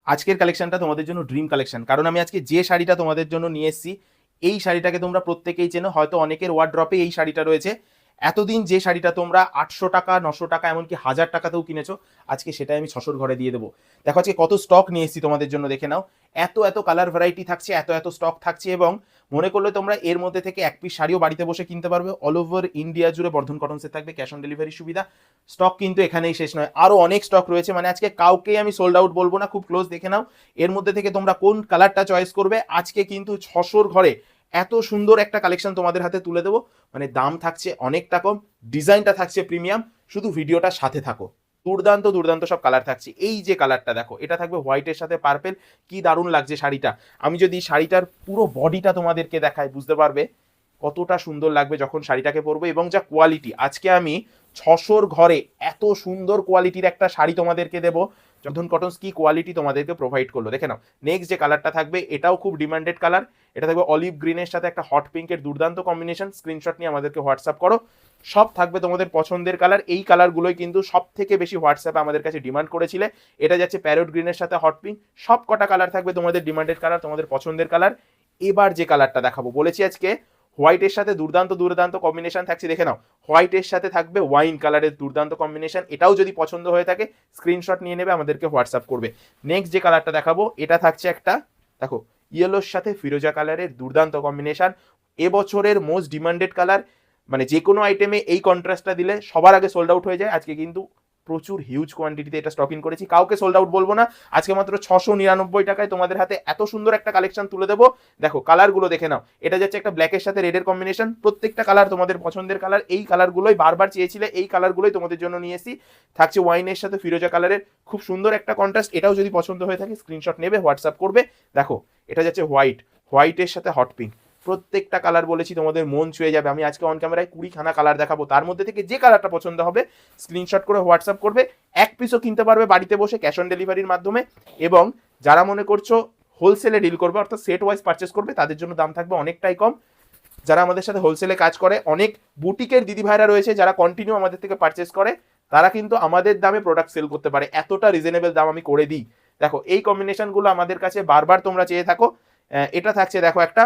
আজকের কালেকশনটা তোমাদের জন্য ড্রিম কালেকশন, কারণ আমি আজকে যে শাড়িটা তোমাদের জন্য নিয়ে এসেছি এই শাড়িটাকে তোমরা প্রত্যেকেই চেনো, হয়তো অনেকের ওয়ার্ড্রপে এই শাড়িটা রয়েছে। এতদিন যে শাড়িটা তোমরা 800 টাকা 900 টাকা এমনকি 1000 টাকাতেও কিনেছো, আজকে সেটাই আমি 600 ঘরে দিয়ে দেবো। দেখো আজকে কত স্টক নিয়ে এসেছি তোমাদের জন্য, দেখে নাও। এত এত কালার ভ্যারাইটি থাকছে, এত এত স্টক থাকছে, এবং মনে করলে তোমরা এর মধ্যে থেকে এক পিস শাড়িও বাড়িতে বসে কিনতে পারবে। অল ওভার ইন্ডিয়া জুড়ে বর্ধন কটনসে থাকবে ক্যাশ অন ডেলিভারি সুবিধা। স্টক কিন্তু এখানেই শেষ নয়, আরো অনেক স্টক রয়েছে, মানে আজকে কাউকেই আমি সোল্ড আউট বলবো না। খুব ক্লোজ দেখে নাও, এর মধ্যে থেকে তোমরা কোন কালারটা চয়েস করবে। আজকে কিন্তু 600 ঘরে এত সুন্দর একটা কালেকশন তোমাদের হাতে তুলে দেবো, মানে দাম থাকছে অনেকটা কম, ডিজাইনটা থাকছে প্রিমিয়াম। শুধু ভিডিওটা সাথে থাকো, দুর্দান্ত দুর্দান্ত সব কালার থাকছে। এই যে কালারটা দেখো, এটা থাকবে হোয়াইটের সাথে পার্পেল, কি দারুণ লাগছে শাড়িটা। আমি যদি শাড়িটার পুরো বডিটা তোমাদেরকে দেখাই বুঝতে পারবে কতটা সুন্দর লাগবে যখন শাড়িটাকে পরবো, এবং যা কোয়ালিটি। আজকে আমি 600 ঘরে এত সুন্দর কোয়ালিটির একটা শাড়ি তোমাদেরকে দেবো। বর্ধন কটনস কি কোয়ালিটি তোমাদেরকে প্রোভাইড করলো দেখে নাও। নেক্সট যে কালারটা থাকবে এটাও খুব ডিমান্ডেড কালার, এটা থাকবে অলিভ গ্রিনের সাথে একটা হট পিঙ্কের দুর্দান্ত কম্বিনেশন। স্ক্রিনশট নিয়ে আমাদেরকে হোয়াটসঅ্যাপ করো, সব থাকবে তোমাদের পছন্দের কালার। এই কালারগুলোই কিন্তু সব থেকে বেশি হোয়াটসঅ্যাপে আমাদের কাছে ডিমান্ড করেছিলে। এটা যাচ্ছে প্যারোট গ্রিনের সাথে হট পিঙ্ক, সব কটা কালার থাকবে তোমাদের ডিমান্ডেড কালার, তোমাদের পছন্দের কালার। এবার যে কালারটা দেখাবো বলেছি আজকে হোয়াইটের সাথে দুর্দান্ত দুর্দান্ত কম্বিনেশন থাকছে, দেখে নাও। হোয়াইটের সাথে থাকবে ওয়াইন কালারের দুর্দান্ত কম্বিনেশন, এটাও যদি পছন্দ হয়ে থাকে স্ক্রিনশট নিয়ে নেবে, আমাদেরকে হোয়াটসঅ্যাপ করবে। নেক্সট যে কালারটা দেখাবো এটা থাকছে একটা, দেখো, ইয়েলোর সাথে ফিরোজা কালারের দুর্দান্ত কম্বিনেশন। এবছরের মোস্ট ডিমান্ডেড কালার, মানে যে কোনো আইটেমে এই কন্ট্রাস্টটা দিলে সবার আগে সোল্ড আউট হয়ে যায়। আজকে কিন্তু প্রচুর হিউজ কোয়ান্টিটিতে এটা স্টক ইন করেছি, কাউকে সোল্ড আউট বলবো না। আজকে মাত্র 699 টাকায় তোমাদের হাতে এত সুন্দর একটা কালেকশন তুলে দেবো। দেখো কালারগুলো দেখে নাও, এটা যাচ্ছে একটা ব্ল্যাকের সাথে রেডের কম্বিনেশন, প্রত্যেকটা কালার তোমাদের পছন্দের কালার। এই কালারগুলোই বারবার চেয়েছিলে, এই কালারগুলোই তোমাদের জন্য নিয়ে এসেছি। থাকছে ওয়াইনের সাথে ফিরোজা কালারের খুব সুন্দর একটা কন্ট্রাস্ট, এটাও যদি পছন্দ হয়ে থাকে স্ক্রিনশট নেবে, হোয়াটসঅ্যাপ করবে। দেখো এটা যাচ্ছে হোয়াইট, হোয়াইটের সাথে হট পিঙ্ক, প্রত্যেকটা কালার বলেছি তোমাদের মন ছুঁয়ে যাবে। আমি আজকে অন ক্যামেরায় 20খানা কালার দেখাবো, তার মধ্যে থেকে যে কালারটা পছন্দ হবে স্ক্রিনশট করে হোয়াটসঅ্যাপ করবে। এক পিসও কিনতে পারবে বাড়িতে বসে ক্যাশ অন ডেলিভারির মাধ্যমে। এবং যারা মনে করছো হোলসেলে ডিল করবে, অর্থাৎ সেট ওয়াইজ পারচেস করবে, তাদের জন্য দাম থাকবে অনেকটাই কম। যারা আমাদের সাথে হোলসেলে কাজ করে, অনেক বুটিকের দিদি ভাইরা রয়েছে যারা কন্টিনিউ আমাদের থেকে পারচেস করে, তারা কিন্তু আমাদের দামে প্রোডাক্ট সেল করতে পারে, এতটা রিজনেবল দাম আমি করে দিই। দেখো এই কম্বিনেশনগুলো আমাদের কাছে বারবার তোমরা চেয়ে থাকো। এটা থাকছে দেখো একটা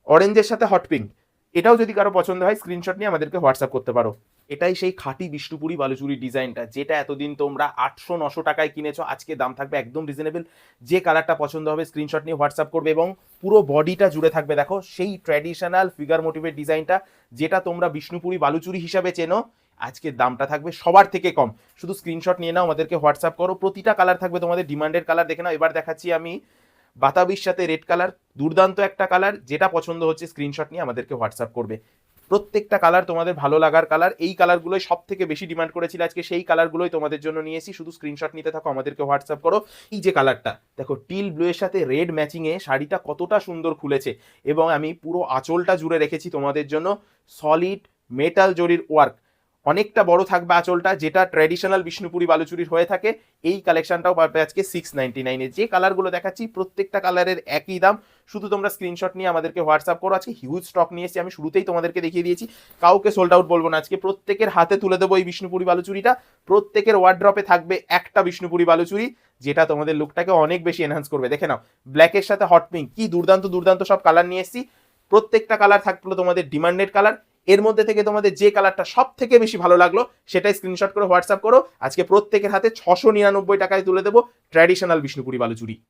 অরেঞ্জের সাথে হট পিঙ্ক, এটাও যদি কারো পছন্দ হয় স্ক্রিনশট নিয়ে আমাদেরকে হোয়াটসঅ্যাপ করতে পারো। এটাই সেই খাঁটি বিষ্ণুপুরি বালুচুরি ডিজাইনটা, যেটা এতদিন তোমরা 800-900 টাকায় কিনেছো, আজকে দাম থাকবে একদম রিজনেবল। যে কালারটা পছন্দ হবে স্ক্রিনশট নিয়ে হোয়াটসঅ্যাপ করবে, এবং পুরো বডিটা জুড়ে থাকবে দেখো সেই ট্র্যাডিশনাল ফিগার মোটিভের ডিজাইনটা, যেটা তোমরা বিষ্ণুপুরি বালুচুরি হিসাবে চেনো। আজকের দামটা থাকবে সবার থেকে কম, শুধু স্ক্রিনশট নিয়ে নাও, আমাদেরকে হোয়াটসঅ্যাপ করো। প্রতিটা কালার থাকবে তোমাদের ডিমান্ডেড কালার, দেখে নাও। এবার দেখাচ্ছি আমি বাতাবির সাথে রেড কালার, দুর্দান্ত একটা কালার, যেটা পছন্দ হচ্ছে স্ক্রিনশট নিয়ে আমাদেরকে হোয়াটসঅ্যাপ করবে। প্রত্যেকটা কালার তোমাদের ভালো লাগার কালার, এই কালারগুলোই সব থেকে বেশি ডিমান্ড করেছিল, আজকে সেই কালারগুলোই তোমাদের জন্য নিয়ে এসি। শুধু স্ক্রিনশট নিতে থাকো, আমাদেরকে হোয়াটসঅ্যাপ করো। এই যে কালারটা দেখো, টিল ব্লু এর সাথে রেড ম্যাচিংয়ে শাড়িটা কতটা সুন্দর খুলেছে, এবং আমি পুরো আঁচলটা জুড়ে রেখেছি তোমাদের জন্য সলিড মেটাল জরির ওয়ার্ক। অনেকটা বড় থাকবে আঁচলটা, যেটা ট্র্যাডিশনাল বিষ্ণুপুরি বালুচুরির হয়ে থাকে। এই কালেকশনটাও পাবে আজকে 699-এ। যে কালারগুলো দেখাচ্ছি প্রত্যেকটা কালারের একই দাম, শুধু তোমরা স্ক্রিনশট নিয়ে আমাদেরকে হোয়াটসঅ্যাপ করো। আজকে হিউজ স্টক নিয়ে এসেছি, আমি শুরুতেই তোমাদেরকে দেখিয়ে দিয়েছি, কাউকে সোল্ড আউট বলবো না। আজকে প্রত্যেকের হাতে তুলে দেবো এই বিষ্ণুপুরি বালুচুরিটা। প্রত্যেকের ওয়ার্ড্রপে থাকবে একটা বিষ্ণুপুরি বালুচুরি, যেটা তোমাদের লুকটাকে অনেক বেশি এনহান্স করবে। দেখে নাও ব্ল্যাকের সাথে হট পিঙ্ক, কি দুর্দান্ত দুর্দান্ত সব কালার নিয়ে এসেছি। প্রত্যেকটা কালার থাকলো তোমাদের ডিমান্ডেড কালার। এর মধ্যে থেকে তোমাদের যে কালারটা সব থেকে বেশি ভালো লাগলো সেটাই স্ক্রিনশট করে হোয়াটসঅ্যাপ করো। আজকে প্রত্যেকের হাতে 699 টাকায় তুলে দেবো ট্র্যাডিশনাল বিষ্ণুপুরি বালুচুরি।